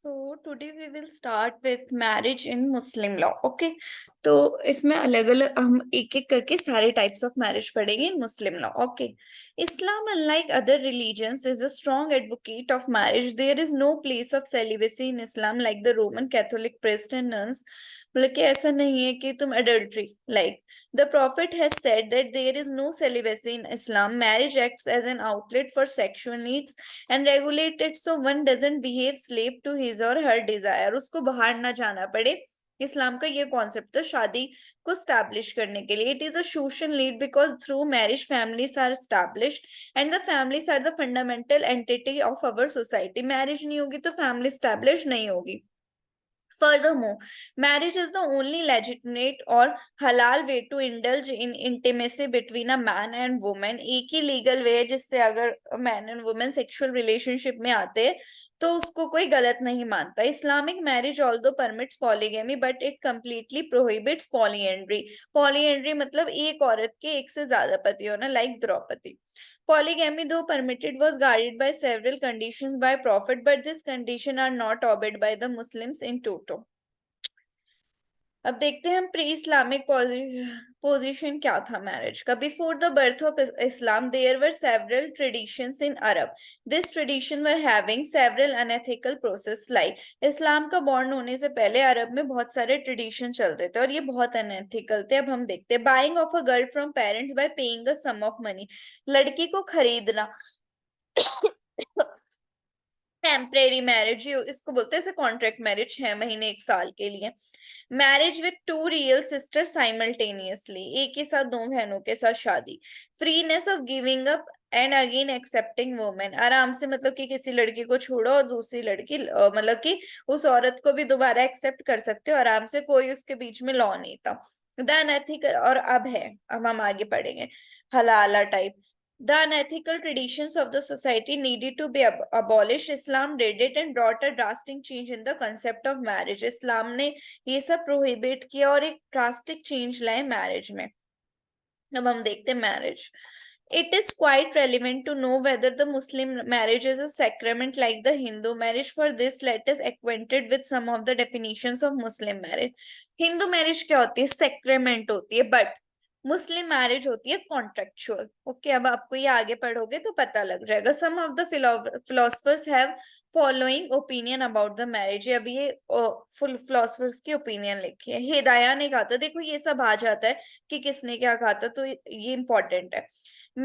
So today we will start with marriage in Muslim law. Okay, तो इसमें अलग अलग हम एक एक करके सारे types of marriage पढ़ेंगे in Muslim law. Okay, Islam, unlike other religions, is a strong advocate of marriage. There is no place of celibacy in Islam like the Roman Catholic priests and nuns. मतलब कि ऐसा नहीं है कि तुम adultery like the Prophet has said that there is no celibacy in Islam. Marriage acts as an outlet for sexual needs and regulate it so one doesn't behave slave to his or her desire. उसको बाहर ना जाना पड़े. इस्लाम का ये concept था शादी को स्टैब्लिश करने के लिए. It is a social need because through marriage families are established and the families are the fundamental entity of our society. Marriage नहीं होगी तो फैमिली स्टैब्लिश नहीं होगी. Furthermore, marriage is the only legitimate or halal way to indulge in intimacy between a man and woman. एक ही legal way है जिससे अगर man and women sexual relationship में आते हैं तो उसको कोई गलत नहीं मानता. Islamic marriage although permits polygamy but it completely prohibits polyandry. Polyandry मतलब एक औरत के एक से ज्यादा पति होना, like Draupadi. Polygamy, though permitted, was guarded by several conditions by Prophet, but these conditions are not obeyed by the Muslims in toto. अब देखते हैं हम प्री इस्लामिक पोजीशन क्या था मैरिज का. Before the birth of Islam there were several traditions in Arab. This tradition were having several unethical process like. Islam का born होने से पहले अरब में बहुत सारे ट्रेडिशन चलते थे और ये बहुत अनएथिकल थे. अब हम देखते हैं buying of a girl from parents by paying a sum of money. लड़की को खरीदना. टेम्परेरी मैरिज, इसको बोलते हैं कॉन्ट्रैक्ट मैरिज, 6 महीने 1 साल के लिए. Marriage with to real sister simultaneously, एक ही साथ दो बहनों के साथ शादी. Freeness of giving up and again accepting women. आराम से मतलब कि किसी लड़की को छोड़ो और दूसरी लड़की मतलब कि उस औरत को भी दोबारा एक्सेप्ट कर सकते हो आराम से, कोई उसके बीच में लॉ नहीं था. द अनएथिकल, और अब है, अब हम आगे पढ़ेंगे हलाला type. The unethical traditions of the society needed to be abolished. Islam did it and brought a drastic change in the concept of marriage. Islam ने ये सब prohibit किया और एक drastic change लाए marriage में. अब हम देखते हैं marriage. It is quite relevant to know whether the Muslim marriage is a sacrament like the Hindu marriage. For this, let us acquainted with some of the definitions of Muslim marriage. Hindu marriage क्या होती है? Sacrament होती है, but Muslim marriage होती है contractual. Okay, अब आपको ये आगे पढ़ोगे तो पता लग जाएगा. Some of the philosophers have following opinion about the marriage. अब ये फुल फिलोसफर्स की ओपिनियन लिखी है. हिदाया ने कहा था, देखो ये सब आ जाता है कि किसने क्या कहा था, तो ये इंपॉर्टेंट है.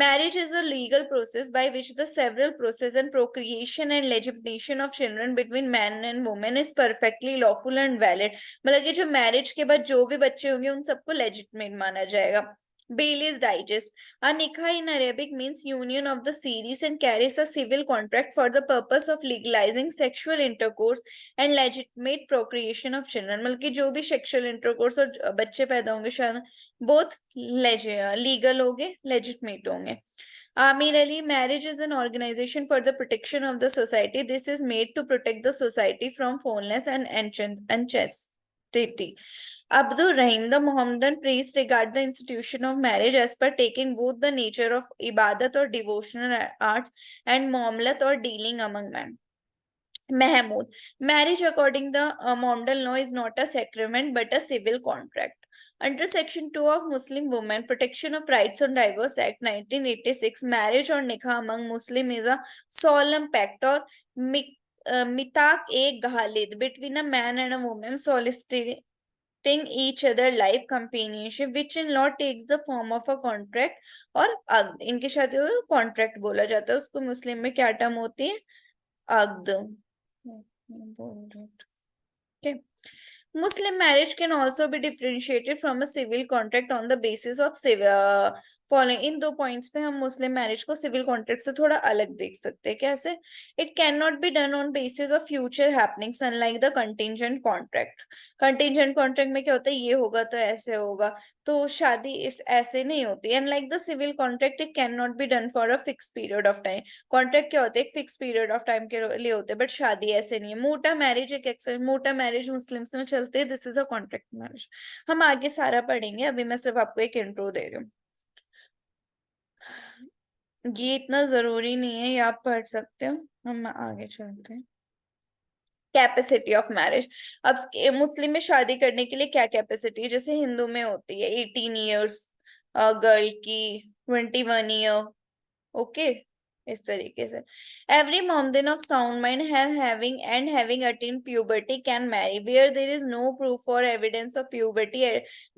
Marriage is a legal process by which the several process and procreation and legitimation of children between man and woman is perfectly lawful and valid. मतलब कि जो मैरिज के बाद जो भी बच्चे होंगे उन सबको लेजिटमेट माना जाएगा. Bailey's Digest. A nikah in Arabic means union of the series and carries a civil contract for the purpose of legalizing sexual intercourse and legitimate procreation of children. मतलब कि जो भी sexual intercourse और बच्चे पैदा होंगे शायद both legal होंगे, legitimate होंगे. Amir Ali, marriage is an organization for the protection of the society. This is made to protect the society from foulness and unchastity. Abdul Rahim, the Mohammedan priest, regard the institution of marriage as per taking both the nature of ibadat or devotional arts and muamalat or dealing among men. Mahmood, marriage according the Mohammedan law is not a sacrament but a civil contract. Under Section 2 of Muslim Women Protection of Rights on Divorce Act 1986, marriage or nikah among Muslim is a solemn pact or mithaq-e-ghalid between a man and a woman soliciting each other life companionship, which in law takes the form of a contract और अग्द. इनकी शादी को contract बोला जाता है. उसको मुस्लिम में क्या टर्म होती है? अग्द. Okay. Muslim marriage can also be differentiated from a civil contract on the basis of following. इन दो पॉइंट्स पे हम मुस्लिम मैरिज को सिविल कॉन्ट्रैक्ट से थोड़ा अलग देख सकते हैं. कैसे? It can not be done on basis of future happenings unlike the contingent contract. Contingent contract में क्या होता है, ये होगा तो ऐसे होगा, तो शादी इस ऐसे नहीं होती. Unlike the civil contract it can not be done for a fix period of time. Contract क्या होते हैं, एक फिक्स पीरियड ऑफ टाइम के लिए होते हैं, बट शादी ऐसे नहीं है. मोटा मैरिज एक मोटा मैरिज मुस्लिम्स में चलते हैं. This is a contract marriage. हम आगे सारा पढ़ेंगे, अभी मैं सिर्फ आपको एक इंट्रो दे रही हूँ. ये इतना जरूरी नहीं है, ये आप पढ़ सकते हो. हम आगे चलते हैं. Capacity of marriage. अब मुस्लिम में शादी करने के लिए क्या कैपेसिटी है, जैसे हिंदू में होती है 18 ईयर्स गर्ल की, 21 ईयर, ओके, इस तरीके से। Every Mahomedan of sound mind having attend puberty can marry where there is no proof और evidence of puberty,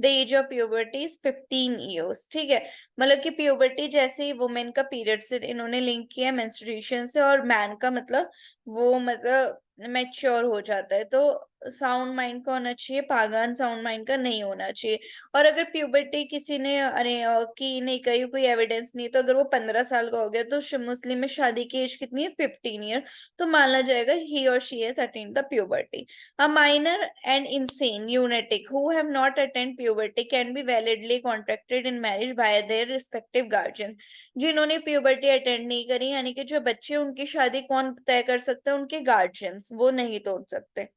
the age of puberty is 15 years. ठीक है, मतलब कि प्यूबर्टी जैसे ही वुमेन का पीरियड से इन्होंने लिंक किया मेंस्ट्रुएशन से, और मैन का मतलब वो मतलब मैच्योर हो जाता है, तो साउंड माइंड का होना चाहिए, पागल साउंड माइंड का नहीं होना चाहिए। और अगर प्यूबर्टी किसी ने अरे की नहीं कही, कोई एविडेंस नहीं, तो अगर वो 15 साल का हो गया तो मुस्लिम में शादी की एज कितनी है, 15 ईयर, तो माना जाएगा ही और she has attend the puberty. A minor and insane lunatic who have not attend puberty can be validly contracted in marriage by their respective guardian. जिन्होंने प्यूबर्टी अटेंड नहीं करी, यानी कि जो बच्चे, उनकी शादी कौन तय कर सकता है, उनके गार्जियंस, वो नहीं तोड़ सकते।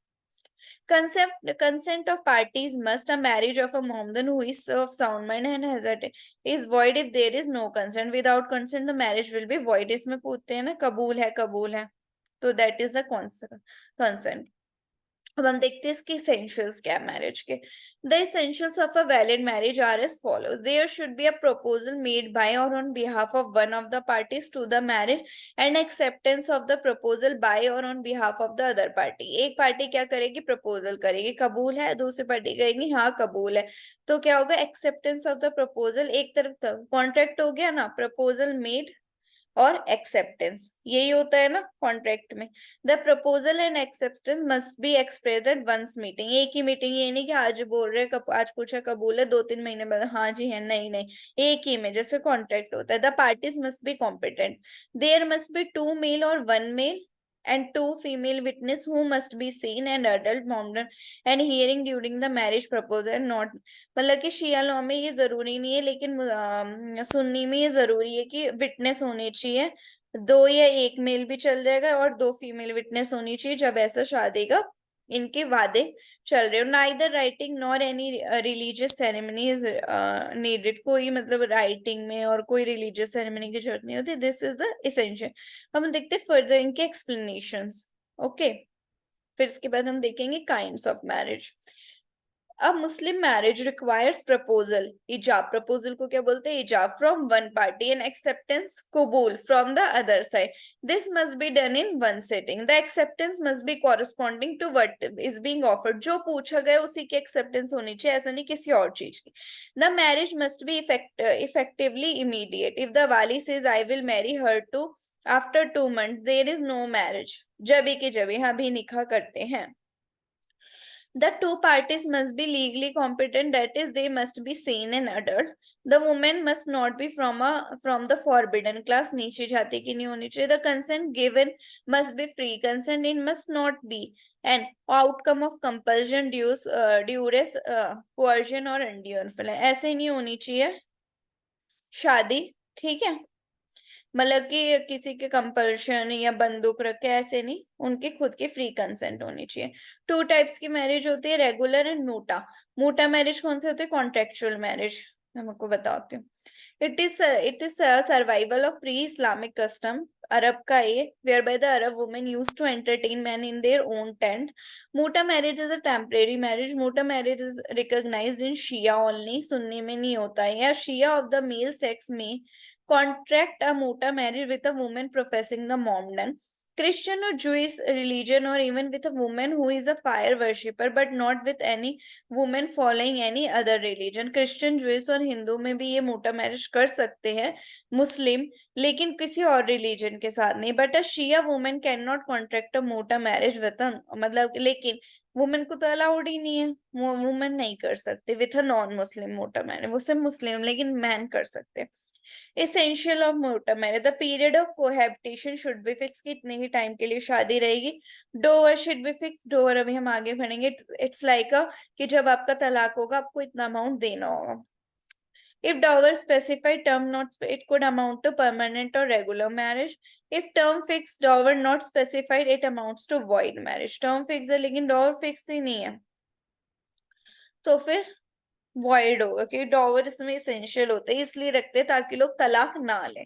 Consent of parties must a marriage of a Mohammedan who is of sound mind and has is void if there is no consent. Without consent, the marriage will be void. इसमें पूछते हैं ना, कबूल है, तो that is the consent। अब हम देखते हैं इसके essentials क्या है मैरिज के। The essentials of a valid marriage are as follows. There should be a proposal made by or on behalf of one of the parties to the marriage and acceptance of the proposal by or on behalf of the other party. एक party क्या करेगी, proposal करेगी, कबूल है, दूसरी party कहेगी हाँ कबूल है, तो क्या होगा, एक्सेप्टेंस ऑफ द प्रपोजल। एक तरफ कॉन्ट्रैक्ट हो गया ना, प्रपोजल मेड और एक्सेप्टेंस, यही होता है ना कॉन्ट्रैक्ट में। The proposal and acceptance must be expressed at once meeting, एक ही मीटिंग, ये नहीं कि आज बोल रहे आज पूछा कबूल है, 2-3 महीने बाद हाँ जी है, नहीं नहीं, एक ही में, जैसे कॉन्ट्रैक्ट होता है। The parties must be competent, there must be 2 male और 1 male and 2 female witness who must be seen and adult mounted and hearing during the marriage proposal and not, मतलब कि शिया लॉ में ये जरूरी नहीं है, लेकिन सुन्नी में ये जरूरी है कि विटनेस होनी चाहिए, 2 या 1 मेल भी चल जाएगा, और 2 फीमेल विटनेस होनी चाहिए जब ऐसा शादी का इनके वादे चल रहे हो। Neither writing nor any religious ceremony is needed, कोई मतलब राइटिंग में और कोई रिलीजियस सेरेमनी की जरूरत नहीं होती। This is the essential. हम देखते फर्दर इनके एक्सप्लेनेशंस, ओके। फिर इसके बाद हम देखेंगे kinds of marriage. A Muslim marriage requires proposal, ijab, proposal को क्या बोलते हैं, ijab, from one party and acceptance, kubul, from the other side. This must be done in one sitting. The acceptance must be corresponding to what is being offered. जो पूछा गया उसी की acceptance होनी चाहिए, ऐसा नहीं किसी और चीज की। The marriage must be effectively immediate. If the wali says I will marry her to after 2 months, there is no marriage. जबी के जबी, हाँ भी निकाह करते हैं। The two parties must be legally competent, that is, they must be sane and adult. The woman must not be from the forbidden class, नीचे जाति की नहीं होनी चाहिए। The consent given must be free. Consent in must not be an outcome of compulsion, duress, coercion or undue influence. ऐसे नहीं होनी चाहिए शादी, ठीक है, मतलब कि किसी के कंपल्शन या बंदूक रख के ऐसे नहीं, उनके खुद के फ्री कंसेंट होनी चाहिए। 2 टाइप्स की मैरिज होती है, रेगुलर एंड मूटा। मूटा मैरिज कौन से होते हैं, कॉन्ट्रेक्चुअल मैरिज, मैं आपको बताती हूँ। It is survival of pre Islamic custom, Arab का ये, whereby the Arab women use to entertain man in their own tent. Muta marriage is a temporary marriage. Muta marriage is recognized in Shia only, Sunni में नहीं होता है, या Shia of the male sex में contract a muta marriage with a woman professing the Mohammedan, Christian or Jewish religion, or even with a woman who is a fire worshipper, but not with any woman following any other religion. Christian, Jewish और हिंदू में भी ये मोटा marriage कर सकते हैं मुस्लिम, लेकिन किसी और रिलीजन के साथ नहीं। But a Shia women can not contract a Muta marriage with, मतलब लेकिन वुमेन को तो अलाउड ही नहीं है, वुमेन नहीं कर सकते विथ अ नॉन मुस्लिम मोटा मैरिज, वो सिर्फ मुस्लिम, लेकिन मैन कर सकते हैं। एसेंशियल ऑफ मोटा marriage, the period of cohabitation should be fix, कि इतने ही टाइम के लिए शादी रहेगी। Dover should be fix, Dover अभी हम आगे पढ़ेंगे। इट्स लाइक कि जब आपका तलाक होगा आपको इतना अमाउंट देना होगा। If dower specified term not, it could amount to permanent or regular marriage. If term fixed, dower not specified, it amounts to void marriage. Term fixed है लेकिन dower fixed ही नहीं है, तो फिर void होगा, क्योंकि dower इसमें essential होता है, इसलिए रखते हैं ताकि लोग तलाक ना लें।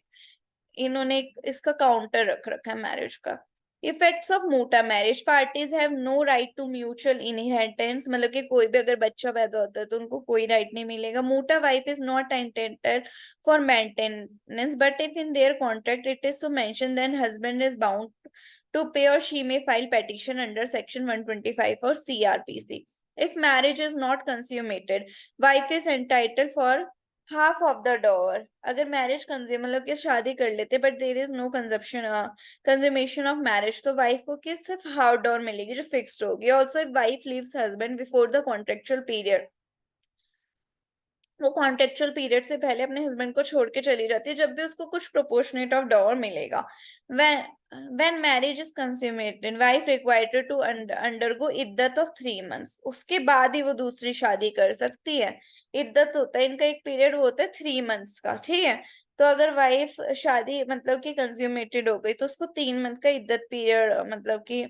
इन्होंने इसका काउंटर रख रखा है मैरिज का। इफेक्ट्स ऑफ मोटा marriage, parties have no right to mutual inheritance, मतलब कि कोई भी अगर बच्चा पैदा होता है तो उनको कोई राइट नहीं मिलेगा. Muta wife is not entitled for maintenance but if in their contract it is so mention then husband is bound to pay or she may file petition under section 125 or CRPC. If marriage is not consummated, wife is entitled for half of the dower. अगर marriage consume मतलब कि शादी कर लेते but there is no consumption consummation of marriage तो wife को कि सिर्फ हाफ डॉवर मिलेगी जो फिक्स्ड होगी. Also if wife leaves husband before the contractual period, वो कॉन्ट्रेक्चुअल पीरियड से पहले अपने हस्बैंड को छोड़ के चली जाती है, जब भी उसको कुछ प्रोपोर्शनेट ऑफ डॉवर मिलेगा. when marriage is consummated wife required to undergo इद्दत of 3 months, उसके बाद ही वो दूसरी शादी कर सकती है. इद्दत होता है इनका एक पीरियड, वो होता है 3 months का, ठीक है. तो अगर वाइफ शादी मतलब कि कंज्यूमेटेड हो गई तो उसको 3 मंथ का इद्दत पीरियड मतलब कि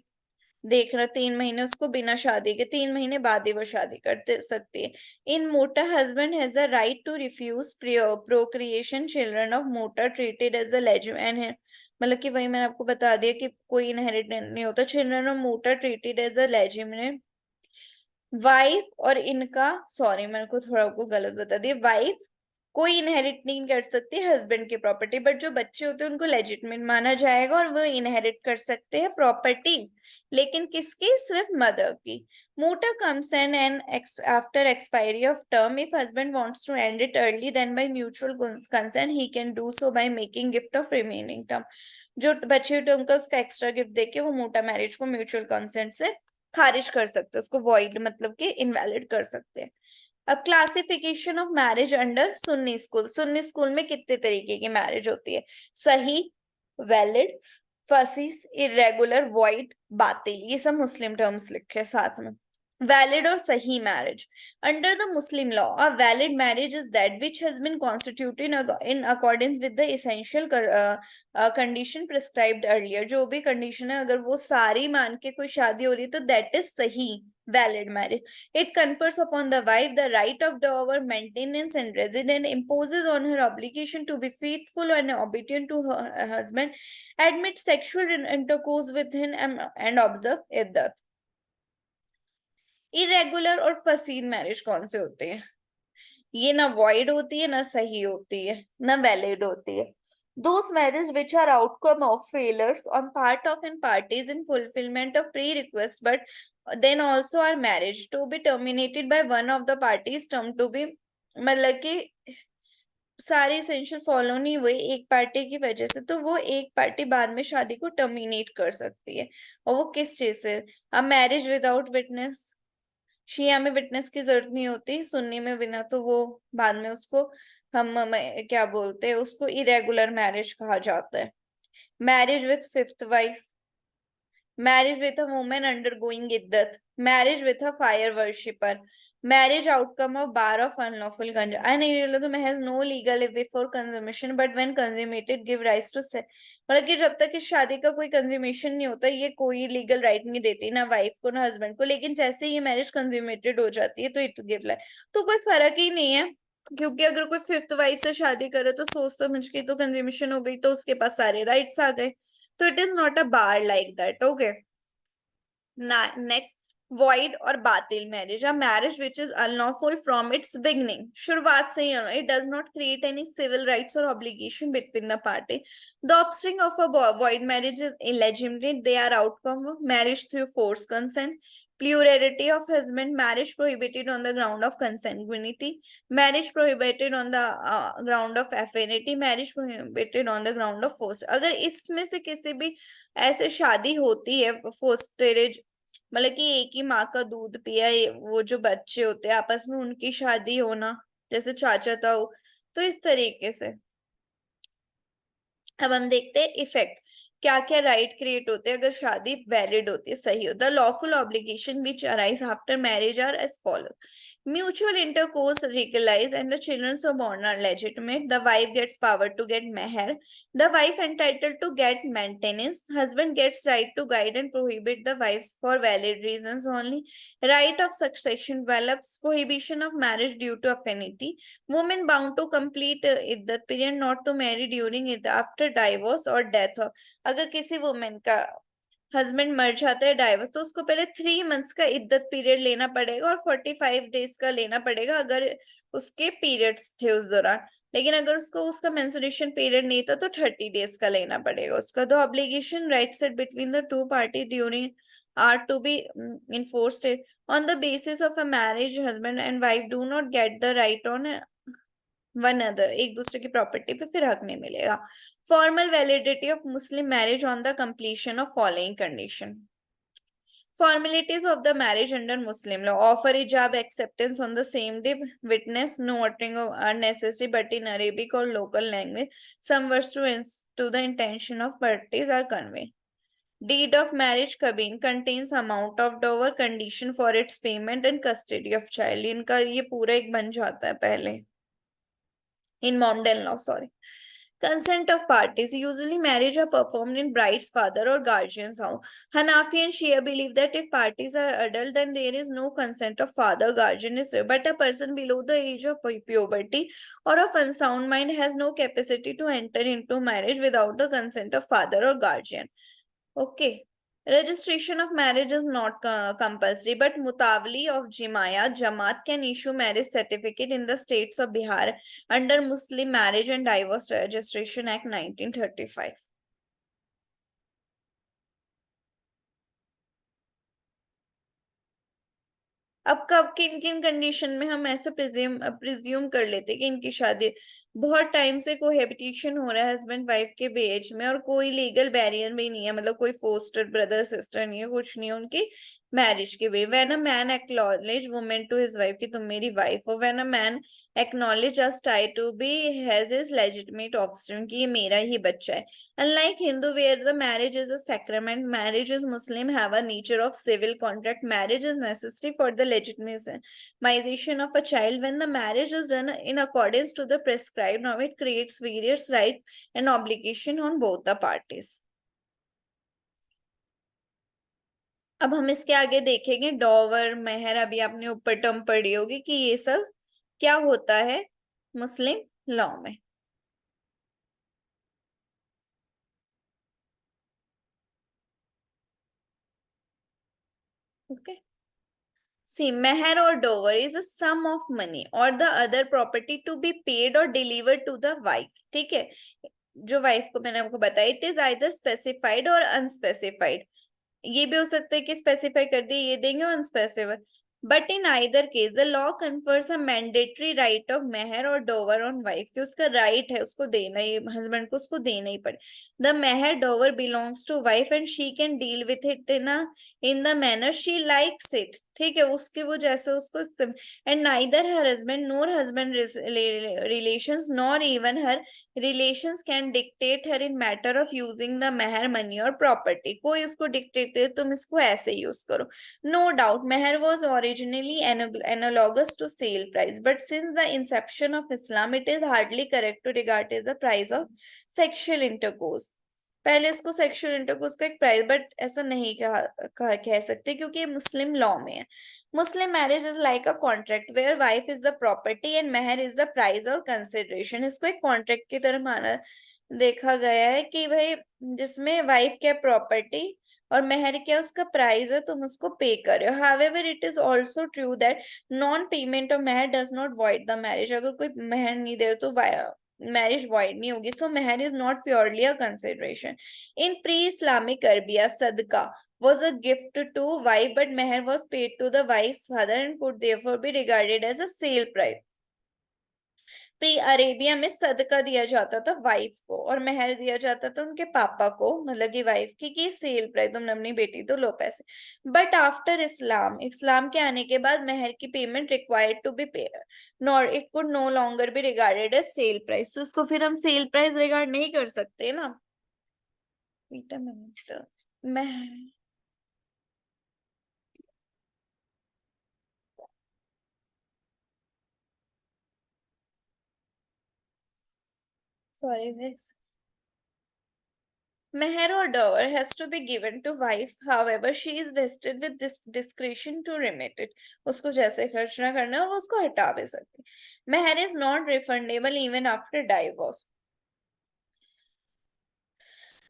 देखना, 3 महीने उसको बिना शादी के, 3 महीने बाद ही वो शादी कर सकती है. इन मोटा husband has the right to refuse procreation children of मोटा ट्रीटेड एज अ लेजिमेन है, मतलब कि वही मैंने आपको बता दिया कि कोई इनहेरिटेंट नहीं होता. चिल्ड्रन ऑफ मोटा ट्रीटेड एज अ लेजिमेन वाइफ और इनका, सॉरी मैंने को थोड़ा को गलत बता दिया, वाइफ कोई इनहेरिट नहीं कर सकती हस्बैंड की प्रॉपर्टी बट जो बच्चे होते हैं उनको लेजिटमेट माना जाएगा और वो इनहेरिट कर सकते हैं प्रॉपर्टी, लेकिन किसकी, सिर्फ मदर की. मोटा comes in and after expiry of term if husband wants to end it early then by mutual consent he can do so by making gift of remaining term. जो बचे टर्म का उसका extra gift देके वो मोटा marriage को mutual consent से खारिज कर सकते हैं, उसको वॉइड मतलब कि इनवैलिड कर सकते हैं. अब classification of marriage under Sunni school. Sunni school में कितने तरीके की मैरिज होती है? सही, वैलिड, फसीस, इरेगुलर, वॉइड, बातिल. ये सब मुस्लिम टर्म्स लिखे हैं साथ में. वैलिड और सही marriage. Under the Muslim law a valid marriage is that which has been constituted in accordance with the essential condition prescribed earlier. जो भी कंडीशन है अगर वो सारी मान के कोई शादी हो रही है तो दैट इज सही valid marriage. It confers upon the wife the right of dower, maintenance, and residence, imposes on her obligation to be faithful and obedient to her husband, admit sexual intercourse with him, and observe iddat. Irregular और फसीद marriage कौन से होते हैं? ये ना void होती है, ना सही होती है, ना वैलिड होती है. Those marriages which are outcome of failures on part of and parties in fulfillment of pre-request but then also are marriage to be terminated by one of the parties term to be, मतलब कि सारी essential follow नहीं हुई एक party की वजह से तो वो एक पार्टी बाद में शादी को टर्मिनेट कर सकती है. और वो किस चीज से? अब मैरिज विदाउट विटनेस, शिया में विटनेस की जरूरत नहीं होती, सुन्नी में बिना, तो वो बाद में उसको हम क्या बोलते हैं, उसको इरेगुलर मैरिज कहा जाता है. Marriage with fifth wife, marriage with a women undergoing इद्दत, marriage with a fire worshipper, marriage outcome of bar of unlawful ganja. An irrelevant has no legal effect before consummation but when consummated give rise to मतलब कि जब तक इस शादी का कोई consummation नहीं होता ये कोई लीगल राइट नहीं देती ना वाइफ को ना हस्बैंड को, लेकिन जैसे ये मैरिज कंज्यूमेटेड हो जाती है तो इट गिव लाइफ. तो कोई फर्क ही नहीं है, क्योंकि अगर कोई फिफ्थ वाइफ से शादी करे तो सोच समझ के तो कंज्यूमेशन हो गई तो उसके पास सारे राइट्स आ गए. तो it is not a bar like that. Okay, next, void और बातिल मैरिज. A marriage which is unlawful from its beginning, शुरुआत से ही it does not create any civil rights और obligation between the party. The offspring of a void marriage is illegitimate. They are outcome of marriage through forced consent, plurality of husband, marriage prohibited on the ground of consanguinity, marriage prohibited on the ground of affinity, marriage prohibited on the ground of force. अगर इसमें से किसी भी ऐसे शादी होती है फोस्टेज, मतलब कि एक ही माँ का दूध पिया वो जो बच्चे होते हैं आपस में उनकी शादी होना, जैसे चाचा ताऊ, तो इस तरीके से. अब हम देखते हैं इफेक्ट, क्या क्या राइट क्रिएट होते हैं अगर शादी वैलिड होती है, सही हो. The lawful obligation which arise after marriage are as follows. Mutual intercourse legalized and the children so born are legitimate. The wife gets power to get meher. The wife entitled to get maintenance. Husband gets right to guide and prohibit the wives for valid reasons only. Right of succession develops. Prohibition of marriage due to affinity. Women bound to complete iddat period, not to marry during it after divorce or death. अगर किसी women का husband मर जाता है, divorce, तो उसको पहले 3 months का इद्दत पीरियड लेना पड़ेगा और 45 डेज का लेना पड़ेगा अगर उसके पीरियड्स थे उस दौरान। लेकिन अगर उसको उसका मेंस्ट्रुएशन पीरियड नहीं था तो 30 डेज का लेना पड़ेगा उसका। The obligation right set between the two party during are to be enforced on the basis of a marriage. Husband and wife do not get the right on one other, एक दूसरे की property पे फिर हक नहीं मिलेगा। Formal validity of Muslim marriage on the completion of following condition. Formalities of the marriage under Muslim law: offer ijab, acceptance on the same day, witness, no uttering of unnecessary but in Arabic or local language, some words to the intention of parties are conveyed. Deed of marriage kabeen contains amount of dower, condition for its payment and custody of child। इनका ये पूरा एक बन जाता है पहले in Momden law, sorry. Consent of parties. Usually marriage are performed in bride's father or guardian's house. Hanafi and Shia believe that if parties are adult, then there is no consent of father, guardian is required. But a person below the age of puberty or of unsound mind has no capacity to enter into marriage without the consent of father or guardian. Okay. Registration of marriage is not compulsory, but Mutawali of Jamaat can issue marriage certificate in the states of Bihar under Muslim Marriage and Divorce Registration Act 1935. अब कब किन किन condition में हम ऐसे presume कर लेते कि इनकी शादी, बहुत टाइम से कोहेबिटेशन हो रहा है हस्बैंड वाइफ के बीच में और कोई लीगल बैरियर भी नहीं है, मतलब कोई फोस्टर ब्रदर सिस्टर नहीं है, कुछ नहीं है उनकी मैरिज के way. When a man acknowledge women to his wife कि तुम मेरी वाइफ हो, when a man acknowledge as tie to be has his legitimate offspring कि ये मेरा ही बच्चा है। Unlike Hindu, where the marriage is a sacrament, marriages Muslim have a nature of civil contract. Marriage is necessary for the legitimization of a child. When the marriage is done in accordance to the prescribed, now it creates various rights and obligation on both the parties. अब हम इसके आगे देखेंगे डॉवर, मेहर। अभी आपने ऊपर term पढ़ी होगी कि ये सब क्या होता है मुस्लिम लॉ में। Okay. See, meher or dower is a sum of money or the other property to be paid or delivered to the wife. ठीक है, जो वाइफ को मैंने आपको बताया, इट इज आइदर स्पेसिफाइड और अनस्पेसिफाइड। ये भी हो सकता है कि स्पेसिफाई कर दिए ये देंगे और unspecified. But in either case the law confers a mandatory right of मेहर और डोवर ऑन वाइफ, कि उसका राइट है उसको देना ही, हस्बैंड को उसको देना ही पड़े। द मेहर dower belongs to wife and she can deal with it in the manner she likes it. ठीक है, उसके वो जैसे उसको। And neither her husband nor husband relations nor even her relations can dictate her in matter of using the मेहर money और property. कोई उसको डिक्टेट करे तुम इसको ऐसे यूज करो। No doubt, meher was originally analogous to sale price, but since the inception of Islam, it is hardly correct to regard it as the price of sexual intercourse. पहले इसको sexual intercourse का एक price, but ऐसा नहीं कह सकते क्योंकि ये मुस्लिम लॉ में है। Muslim marriage is like a contract where wife is the property and मेहर इज द प्राइस और कंसिडरेशन। इसको एक कॉन्ट्रैक्ट की तरह माना देखा गया है कि भाई जिसमें वाइफ क्या प्रॉपर्टी और मेहर क्या उसका प्राइस है, तुम उसको पे कर रहे हो। However it is also true that non payment of मेहर does not void the marriage. अगर कोई मेहर नहीं दे तो मैरिज वॉइड नहीं होगी। सो मेहर is not purely a consideration. In pre Islamic Arabia सदका was a gift to wife, but meher was paid to the wife's father and could therefore be regarded as a sale price. Pre Arabia में सदका दिया जाता था wife को और मेहर दिया जाता था उनके पापा को, मतलब की वाइफ की सेल प्राइस, तुमने अपनी बेटी तो लो पैसे। बट आफ्टर इस्लाम, इस्लाम के आने के बाद मेहर की payment required to be paid nor it could no longer be regarded as sale price. तो उसको फिर हम सेल प्राइस रिगार्ड नहीं कर सकते ना। बेटा मैं sorry this meher or dower has to be given to wife, however she is vested with this discretion to remit it। उसको जैसे खर्च ना करना है वो उसको हटा भी सकती। meher is not refundable even after divorce।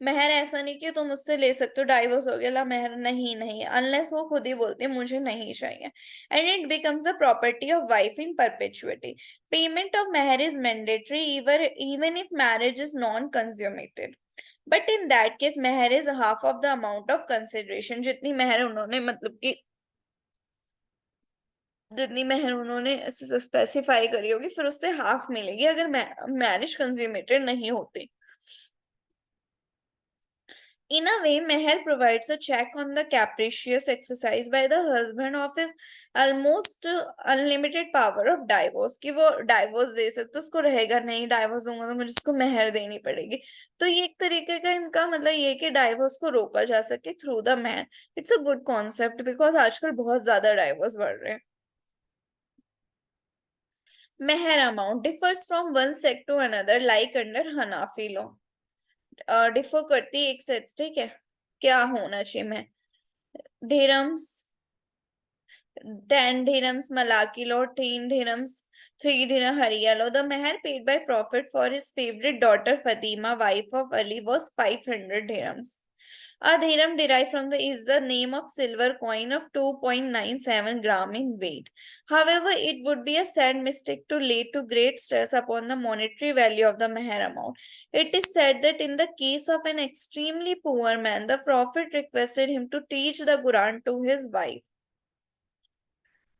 मेहर ऐसा नहीं कि तुम उससे ले सकते हो, डाइवोर्स हो गया ला मेहर, नहीं नहीं, अनलेस वो खुद ही बोलती है मुझे नहीं चाहिए, and it becomes the property of wife in perpetuity. Payment of मेहर is mandatory even if marriage is non consummated, but in that case मेहर is half of the amount of consideration. जितनी मेहर उन्होंने मतलब कि जितनी मेहर उन्होंने स्पेसिफाई करी होगी फिर उससे हाफ मिलेगी अगर मैरिज कंज्यूमेटेड नहीं होती। In a way, Meher provides a check on the capricious exercise by the husband of his almost unlimited power of divorce, कि वो डाइवोर्स दे सकते, उसको रहेगा नहीं डाइवोर्स दूंगा तो मुझे उसको मेहर देनी पड़ेगी। तो ये एक तरीके का इनका मतलब ये कि डाइवोर्स को रोका जा सके through the man. It's a good concept because आजकल बहुत ज्यादा डाइवोर्स बढ़ रहे हैं। मेहर amount differs from one sect to another like under Hanafi law. Differ करती है एक सेट, ठीक है। क्या होना चाहिए मैं, dirhams, 10 dirhams Malaki law, 10 dirhams, 3 dirham Hariya law. The meher paid by Prophet for his favorite daughter Fatima, wife of Ali, was 500 dirhams. A dirham derived from the is the name of silver coin of 2.97 gram in weight. However, it would be a sad mistake to lay too great stress upon the monetary value of the meher amount. It is said that in the case of an extremely poor man, the Prophet requested him to teach the Quran to his wife.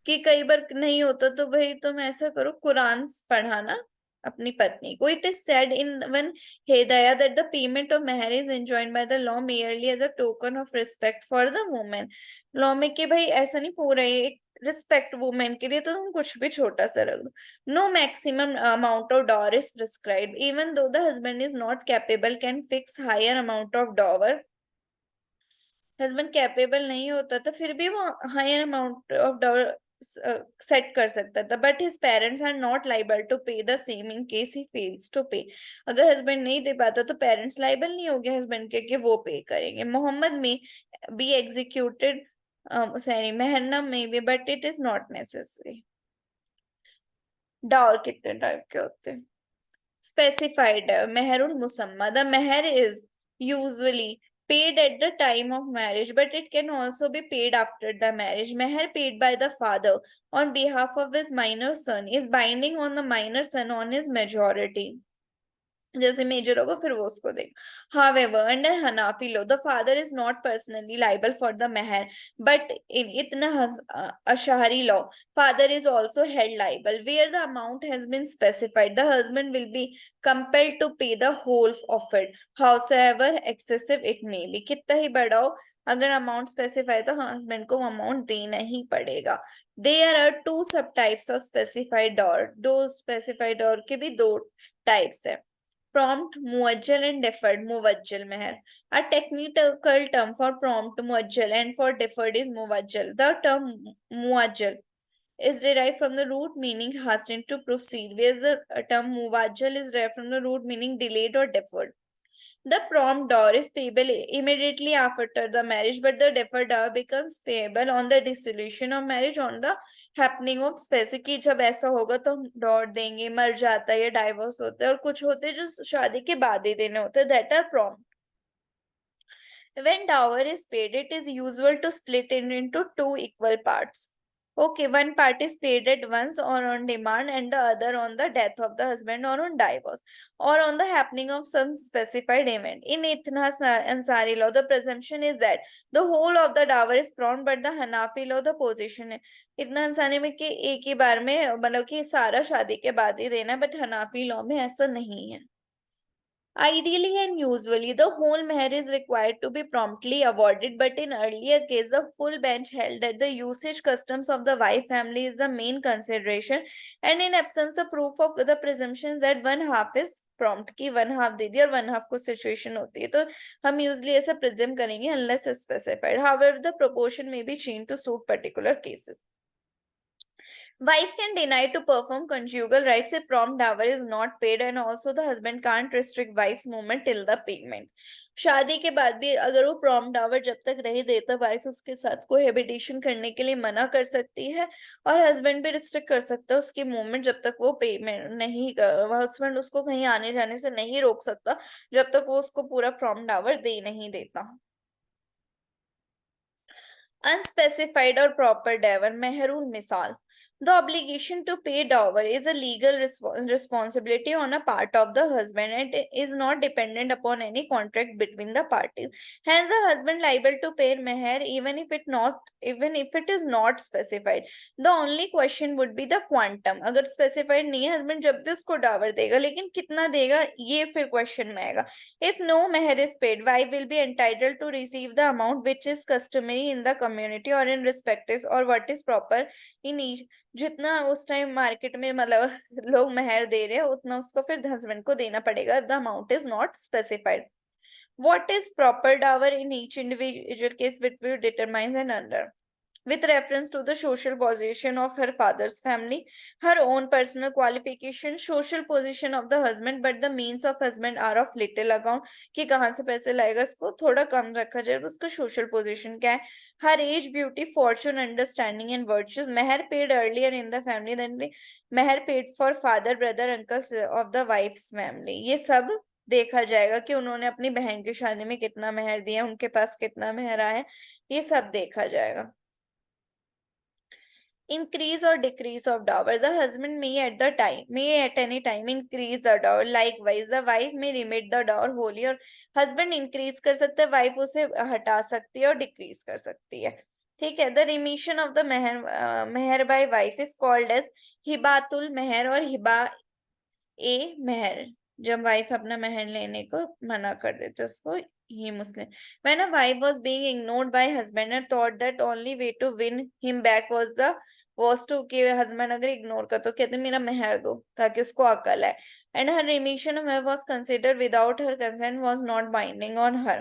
कि कई बार नहीं होता तो भाई तुम ऐसा करो कुरान पढ़ाना अपनी पत्नी को। It is said in one Hedaya that the payment of मेहर is enjoined by the law merely as a token of respect for the women. Law में कि भाई ऐसा नहीं पूरा एक रिस्पेक्ट वुमेन के लिए तो तुम कुछ भी छोटा सा रख दो। No maximum amount of dower is prescribed even though the husband is not capable can fix higher amount of dower. Husband capable नहीं होता तो फिर भी वो higher amount of dower set कर सकता था, but his parents are not liable to pay the same in case he fails to pay. अगर हस्बैंड नहीं दे पाता तो पेरेंट्स लाइबल नहीं हो गए हस्बैंड के कि वो पे करेंगे। मोहम्मद में बी एग्जीक्यूटेड सॉरी मेहरनम में भी, but it is not necessary. Dower कितने टाइप के होते हैं? Specified meherul musamma. The meher is usually paid at the time of marriage, but it can also be paid after the marriage. Meher paid by the father on behalf of his minor son is binding on the minor son on his majority. जैसे major होगा फिर वो उसको देगा। However, under Hanafi law, the father is not personally liable for the meher, but in Itna Ashari law, father is also held liable. Where the amount has been specified, the husband will be compelled to pay the whole of it, howsoever excessive it may be. कितना ही बड़ा हो, अगर amount specify तो husband को amount देना ही पड़ेगा। There are two subtypes of specified dowry। दो specified dowry के भी दो टाइप्स है, prompt muajjal and deferred muwajjal meher. A technical term for prompt muajjal and for deferred is muwajjal. The term muajjal is derived from the root meaning hastened to proceed, whereas the term muwajjal is derived from the root meaning delayed or deferred. The prompt dowry is payable immediately after the marriage, but the deferred dowry becomes payable on the dissolution of marriage, on the happening of specific कि जब ऐसा होगा तो हम डॉर देंगे, मर जाता है या डाइवोर्स होता है, और कुछ होते हैं जो शादी के बाद ही देने होते हैं, that are prompt. When dower is paid, it is usual to split it into two equal parts. Okay, one part is paid at once or on demand, and the other on the death of the husband or on divorce or on the happening of some specified event. In Ithna Ansari law, the presumption is that the whole of the dower is prompt, but the Hanafi law, the position है इतना अंसारी में कि एक ही बार में मतलब कि सारा शादी के बाद ही देना, बट हनाफी लॉ में ऐसा नहीं है। Ideally and usually, the whole meher is required to be promptly awarded, but in earlier case, the full bench held that the usage customs of the wife family is the main consideration, and in absence of proof of the presumption that one half is prompt की one half दे दी और one half को situation होती है, तो हम usually ऐसा presume करेंगे unless specified. However, the proportion may be changed to suit particular cases. Wife can deny to perform conjugal rights if prompt dower is not paid, and also the husband can't restrict wife's movement till the payment. शादी के बाद भी अगर वो prompt Dawar जब तक नहीं देता, वाइफ उसके साथ कोहेबिटेशन करने के लिए मना कर सकती है, और हस्बैंड भी रिस्ट्रिक्ट कर सकता है उसकी मूवमेंट जब तक वो पेमेंट नहीं, हस्बैंड उसको कहीं आने जाने से नहीं रोक सकता जब तक वो उसको पूरा प्रॉम्प्ट डावर दे नहीं देता। Unspecified or proper dower mehrul misal. The obligation to pay dower is a legal responsibility on a part of the husband and is not dependent upon any contract between the parties. Hence, the husband liable to pay meher even if it is not specified. The only question would be the quantum. अगर specified नहीं है, husband जब भी उसको डावर देगा, लेकिन कितना देगा ये फिर question में आएगा। If no meher is paid, wife will be entitled to receive the amount which is customary in the community or in respect is or what is proper in each. जितना उस टाइम मार्केट में मतलब लोग मेहर दे रहे हैं उतना उसको फिर हस्बैंड को देना पड़ेगा। The amount is not specified. What is proper dower in each individual case which will determine and under with reference to the social position of her father's family, her own personal qualification, social position of the husband, but the means of husband are of little account कि कहाँ से पैसे लाएगा, इसको थोड़ा कम रखा जाए, उसका social position क्या है, her age, beauty, fortune, understanding and virtues, meher paid earlier in the family than meher paid for father, brother, uncles of the wife's family, ये सब देखा जाएगा कि उन्होंने अपनी बहन की शादी में कितना मेहर दिया, उनके पास कितना मेहर आया है, ये सब देखा जाएगा। Increase or decrease of dower. The husband may at any time increase the dower. Likewise, the wife may remit the dower wholly, और husband increase कर सकता है, wife उसे हटा सकती है और decrease कर सकती है। ठीक है। The remission of the meher by wife is called as हिबातुल मेहर और हिबा ए मेहर। जब वाइफ अपना मेहर लेने को मना कर देते उसको ही मुस्लिम। When a wife was being ignored by husband and thought that only way to win him back was to कि हस्बैंड अगर इग्नोर कर तो कहते मेरा मेहर दो ताकि उसको अकल है। And her remission was considered without her consent was not binding on her।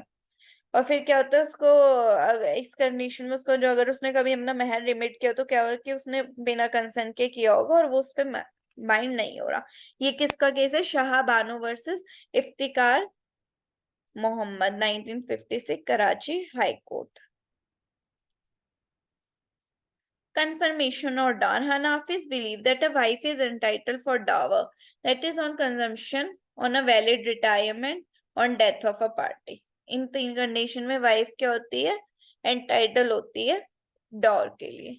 और फिर क्या होता है उसको इस कंडीशन में उसको जो अगर उसने कभी अपना मेहर रिमिट किया तो क्या होगा कि उसने बिना कंसेंट के किया होगा और वो उस पर बाइंड नहीं हो रहा। ये किसका केस है? Shah Bano versus Iftikhar Mohammad 1956 Karachi High Court. Confirmation or dower. Hanafis believe that a wife is entitled for dower, that is on consumption, on a valid retirement, on death of a party. इन तीन कंडीशन में wife क्या होती है? Entitle होती है dower के लिए।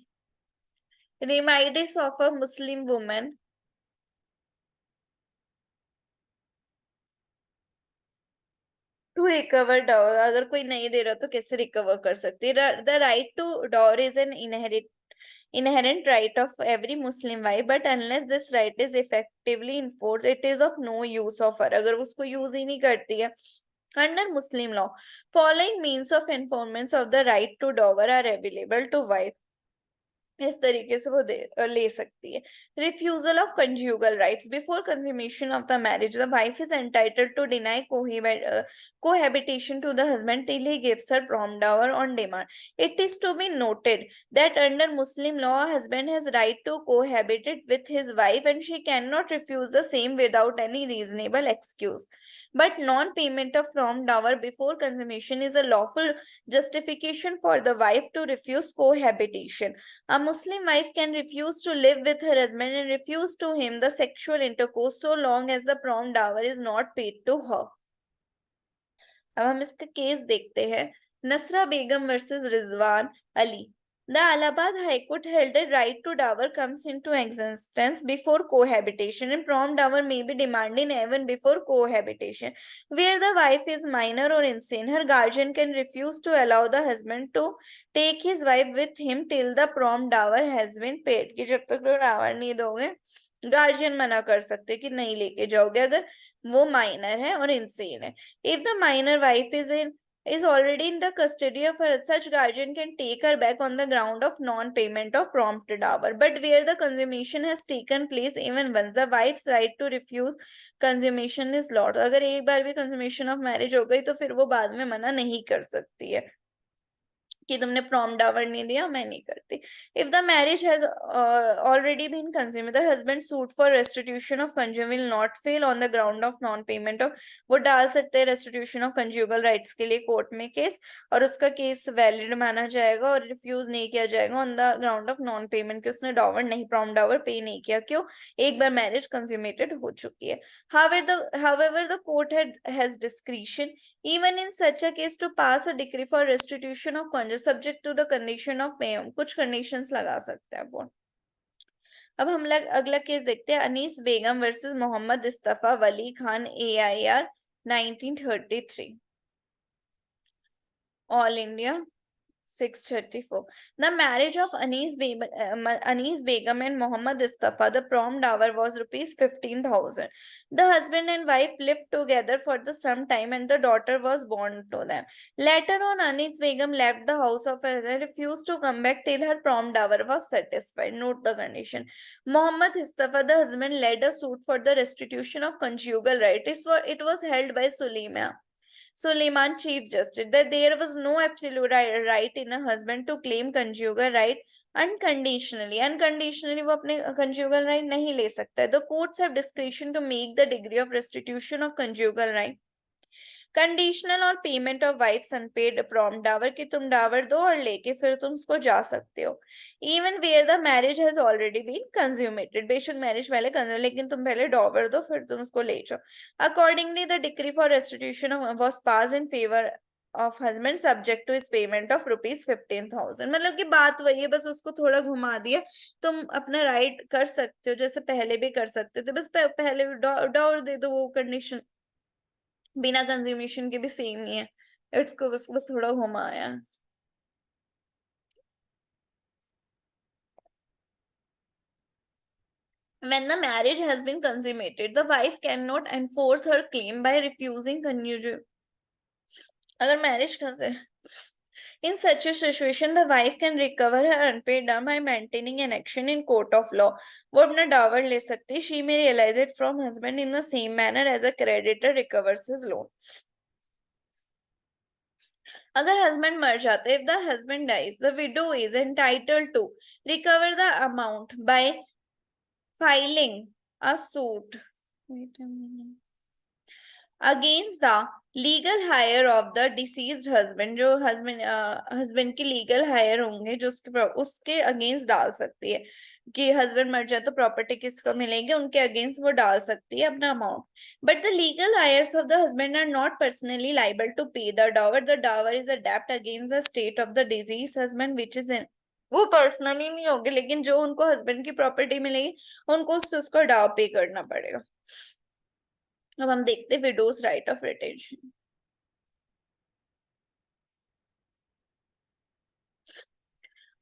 Remedies of a Muslim women to recover dower. अगर कोई नहीं दे रहा तो कैसे रिकवर कर सकती है? The right to dower is an inherent right of every Muslim wife, but unless this right is effectively enforced, it is of no use of her। अगर उसको यूज ही नहीं करती है under Muslim law, following means of enforcement of the right to dower are available to wife। इस तरीके से वो ले सकती है। Refusal of conjugal rights before consummation of the marriage. The wife is entitled to deny cohabitation to the husband till he gives her prompt dower on demand। It is to be noted that under Muslim law, a husband has right to cohabit with his wife and she cannot refuse the same without any reasonable excuse। But non-payment of prompt dower before consummation is a lawful justification for the wife to refuse cohabitation। A Muslim wife can refuse to live with her husband and refuse to him the sexual intercourse so long as the prompt dower is not paid to her। अब हम इसका case देखते हैं। Nasra Begum versus Rizwan Ali. The Allahabad High Court held that right to dower comes into existence before cohabitation, and prompt dower may be demanded even before cohabitation. Where the wife is minor or insane, her guardian can refuse to allow the husband to take his wife with him till the prompt dower has been paid। कि जब तक डावर नहीं दोगे guardian मना कर सकते कि नहीं लेके जाओगे अगर वो माइनर है और इंसेन है। If the minor wife is already in the custody of her, such guardian can take her back on the ground of non-payment of prompt dower। But where the consummation has taken place even once, the wife's right to refuse consummation is lost। अगर एक बार भी consummation of marriage हो गई तो फिर वो बाद में मना नहीं कर सकती है कि तुमने प्रॉम डावर नहीं दिया, मैं नहीं करती। If the marriage has already been consume, the husband suit for restitution of consume will not fail on the ground of non payment of, वो डाल सकते हैं रेस्टिट्यूशन ऑफ कंज्यूगल राइट्स के लिए कोर्ट में केस, और उसका केस वैलिड माना जाएगा और रिफ्यूज नहीं किया जाएगा on the ground of non payment, कि उसने डावर नहीं, प्रॉम डावर पे नहीं किया। क्यों? एक बार मैरिज कंज्यूमेटेड हो चुकी है। However, the court has discretion even in such a case to pass a decree for restitution of conjugal subject to the condition of payment, कुछ conditions लगा सकते हैं वो। अब हम लोग अगला केस देखते हैं, Anees Begum versus Mohammad Istafa Wali Khan, AIR 1933, all India 634. The marriage of Anis Begum and Muhammad Istafa, the prom dower was rupees 15,000. The husband and wife lived together for the some time and the daughter was born to them. Later on, Anis Begum left the house of her husband and refused to come back till her prom dower was satisfied. Note the condition. Muhammad Istafa, the husband, led a suit for the restitution of conjugal rights. It was held by Suleiman, Chief Justice, that there was no absolute right in a husband to claim conjugal right unconditionally. Unconditionally वो अपने conjugal right नहीं ले सकता है. The courts have discretion to make the degree of restitution of conjugal right conditional और payment of wife's unpaid prompt dower, कि तुम डावर दो और लेके फिर तुम उसको जा सकते हो। Even where the marriage has already been consummated, बेशक मैरिज पहले कंज्यूम, लेकिन तुम पहले डावर दो फिर तुम उसको ले जाओ। Accordingly the decree for restitution was passed in favour of husband subject to इस पेमेंट ऑफ रुपीज 15,000। मतलब कि बात वही है, बस उसको थोड़ा घुमा दिया। तुम अपना राइट कर सकते हो जैसे पहले भी कर सकते थे, बस पहले डावर दे दो, वो कंडीशन बिना कंज्यूमेशन के भी सेम ही है। इट्स को बस थोड़ा घुमाया। When the marriage has been consummated, the wife cannot enforce her claim by refusing conjugal. अगर marriage in such a situation, the wife can recover her unpaid dowry by maintaining an action in court of law. वो अपना डावर ले सकती है। She may realize it from husband in the same manner as a creditor recovers his loan. अगर husband मर जाते, if the husband dies, the widow is entitled to recover the amount by filing a suit against the legal higher of the deceased husband, जो husband की legal higher होंगे जो उसके against डाल सकती है, कि हस्बैंड मर जाए तो प्रॉपर्टी किसको मिलेगी, उनके अगेंस्ट वो डाल सकती है अपना amount. But the legal heirs of the husband are not personally liable to pay the dower. The dower is a डेब्ट against the state of the deceased husband which is in, वो personally नहीं होगी, लेकिन जो उनको husband की property मिलेगी उनको उसको डाव पे करना पड़ेगा। अब हम देखते हैं widows right of retention.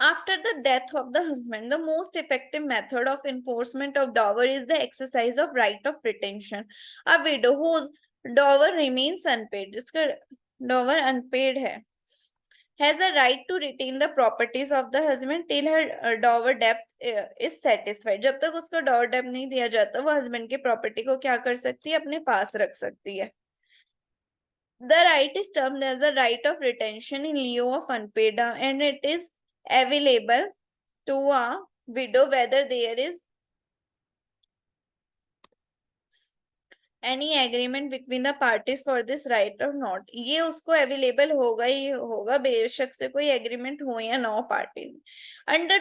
After the death of the husband, the most effective method of enforcement of dower is the exercise of right of retention. A widow whose dower remains unpaid, जिसका dower unpaid है, has a right to retain the properties of the husband till her dower debt is satisfied. जब तक उसका dower debt नहीं दिया जाता, वो husband की property को क्या कर सकती है, अपने पास रख सकती है। The right is termed as the right of retention in lieu of unpaid, and it is available to a widow whether there is any agreement between the parties for this right or not. ये उसको available होगा ही होगा, बेशक से कोई agreement हो या ना party। Under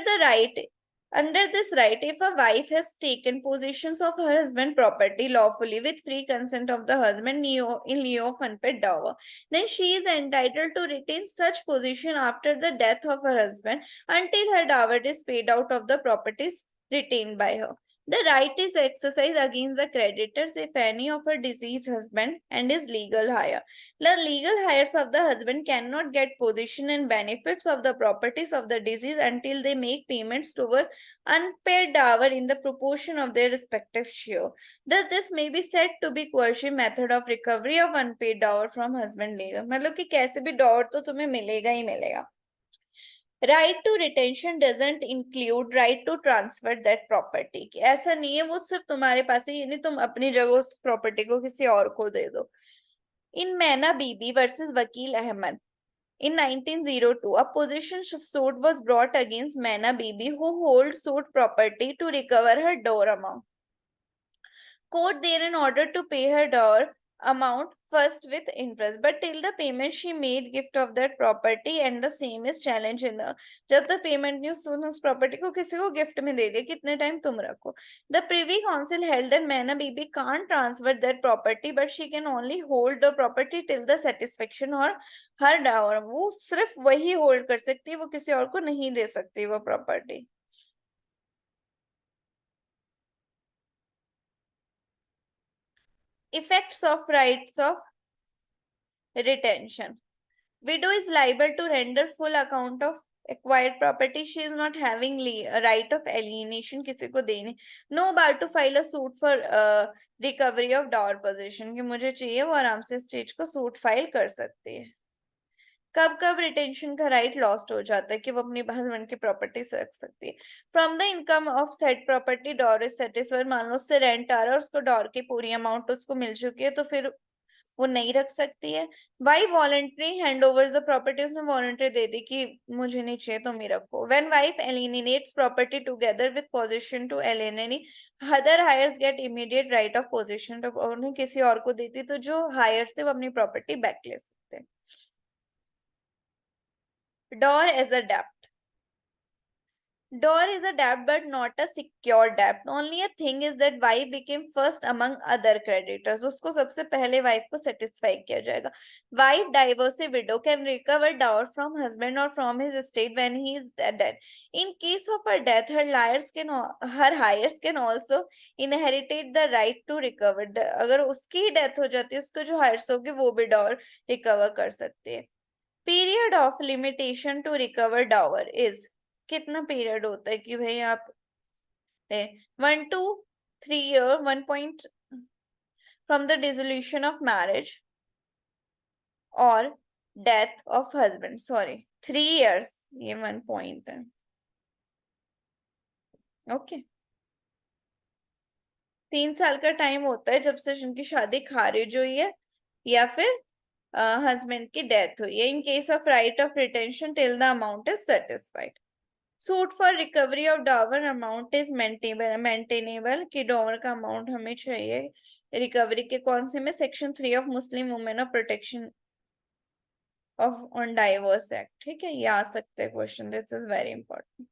this right, if a wife has taken possessions of her husband property lawfully with free consent of the husband in lieu of unpaid dower, then she is entitled to retain such possession after the death of her husband until her dower is paid out of the properties retained by her. The right is exercised against the creditors if any of her deceased husband and his legal hire. The legal heirs of the husband cannot get possession and benefits of the properties of the deceased until they make payments toward unpaid dower in the proportion of their respective share. Thus, this may be said to be coercive method of recovery of unpaid dower from husband legal. मतलब कि कैसे भी dower तो तुम्हें मिलेगा ही मिलेगा। Right to retention doesn't include right to transfer that property, की ऐसा नहीं है वो सिर्फ तुम्हारे पास है, यानी तुम अपनी जगह उस प्रॉपर्टी को किसी और को दे दो। इन मैना बीबी वर्सेस वकील Ahmad, In 1902, a possession suit was brought against Mana Bibi, who holds suit property to recover her dower amount. Court therein ordered to pay her dower amount first with interest, but till the payment she made gift of that property and the same is challenged in the जब तक payment नहीं उस property को किसी को gift में दे दे कितने time तुम रखो. The Privy Council held that Maina Bibi can't transfer that property, but she can only hold the property till the satisfaction और her dower. वो सिर्फ वही होल्ड कर सकती है, वो किसी और को नहीं दे सकती वो property. Effects of rights of retention. Widow is liable to render full account of acquired property. She is not having a right of alienation किसी को देने. No bar to file a suit for recovery of dower possession कि मुझे चाहिए, वो आराम से इस चीज को सूट फाइल कर सकती है. कब कब रिटेंशन का राइट लॉस्ट हो जाता है कि वो अपनी हस्बैंड की प्रॉपर्टी से रख सकती है. From the income of said property dower is satisfied. मान लो उससे रेंट आ रहा है और उसको डॉर की पूरी अमाउंट उसको मिल चुकी है, तो फिर वो नहीं रख सकती है. Wife voluntary hand overs the property. उसने वॉलंटरी दे दी कि मुझे नहीं चाहिए तुम ही रखो. When wife alienates property together with possession to alienee, other heirs get immediate right of possession. तो उन्हें किसी और को देती तो जो हायर्स थे वो अपनी प्रॉपर्टी बैक ले सकते हैं. Door as a debt. Door is a debt but not a secure debt. Only a thing is that wife became first among other creditors. उसको सबसे पहले wife को satisfy किया जाएगा. Wife divorcee widow can recover dower from husband or from his estate when he is dead. In case of her death, her heirs can also inherited the right to recover. अगर उसकी ही death हो जाती है, उसको जो heirs होगी वो भी dower recover कर सकते हैं. Period of limitation to recover dower is. कितना पीरियड होता है कि भाई आप 1 to 3 year 1 point from the dissolution of marriage और death of husband. Sorry 3 years, ये 1 point है. ओके 3 साल का टाइम होता है जब से उनकी शादी खारिज हुई है या फिर हस्बैंड की डेथ हुई है. In case of right of retention till the amount is satisfied. Suit for recovery of dower amount is maintainable कि डावर का अमाउंट हमें चाहिए रिकवरी के कौन से में. Section 3 of Muslim women of protection of on diverse act. ठीक है, ये आ सकते हैं question. This is very important.